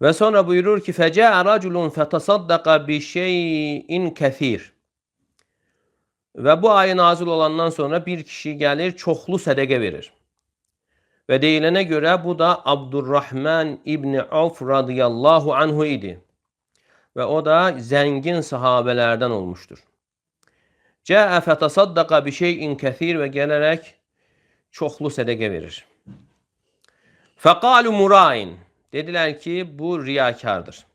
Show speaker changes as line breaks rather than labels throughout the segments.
Ve sonra buyurur ki فَجَاءَ رَجُلٌ فَتَصَدَّقَ بِشَيْءٍ كَثِيرٍ. Ve bu ayı nazil olandan sonra bir kişi gelir çoxlu sədəqə verir. Ve deyilene göre bu da Abdurrahman İbni Avf radıyallahu anhu idi. Ve o da zengin sahabelerden olmuştur. Cəə fətasaddaqa bi şeyin kəthir ve gelerek çoxlu sədəqə verir. Fəqalu murain. Dediler ki bu riyakardır.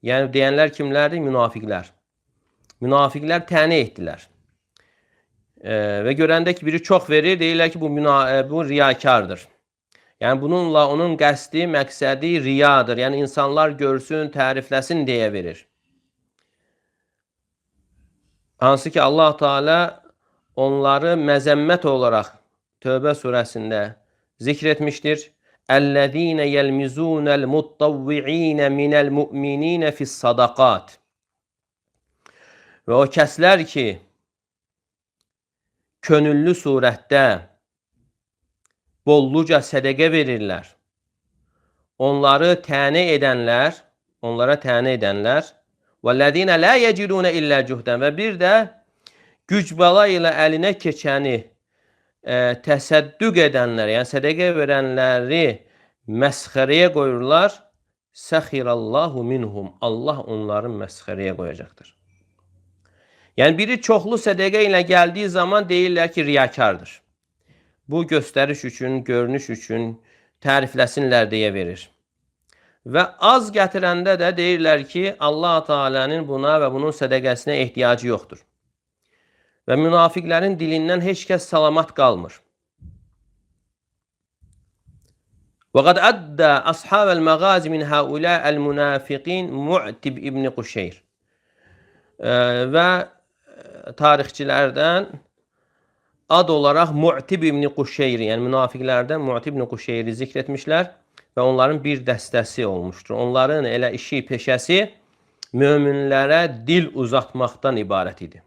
Yani diyenler kimlerdi? Münafikler. Münafikler tane ettiler. Ve görəndə ki biri çox verir, deyirlər ki bu riyakardır. Yani bununla onun qəsdi, məqsədi riyadır. Yani insanlar görsün, tərifləsin deyə verir. Hansı ki Allah Teala onları məzəmmət olaraq Tövbə surəsində zikr etmişdir. Əllezine yelmizunel muttavvi'ine minel mu'minine fis sadakat. Ve o kəslər ki könüllü surətdə bolluca sədəqə verirlər. Onlara tənə edənlər وَالَّذ۪ينَ لَا يَجِدُونَ اِلَّا cühdən və bir də güc bala ilə əlinə keçəni təsəddüq edənlər, yəni sədəqə verənləri məsxərəyə qoyurlar. Səxirallahu minhum. Allah onların məsxərəyə qoyacaqdır. Yəni biri çoxlu sədəqə ilə gəldiyi zaman deyirlər ki riyakardır. Bu göstəriş üçün, görünüş üçün tərifləsinlər deyə verir. Və az gətirəndə də deyirlər ki Allah Teala'nın buna və bunun sədəqəsinə ehtiyacı yoxdur. Və münafiqlərin dilindən heç kəs salamat qalmır. وَقَدْ أَدَّى أَصْحَابَ الْمَغَازِ مِنْ هَؤُلَاءِ الْمُنَافِقِينَ Mu'tib İbni Quşeyr. Və tarixçilərdən ad olarak Mu'tib İbni Quşeyri, yani münafiqlərdən Mu'tib İbni Quşeyri zikr etmişlər və onların bir dəstəsi olmuştur. Onların elə işi, peşəsi möminlərə dil uzatmaqdan ibarət idi.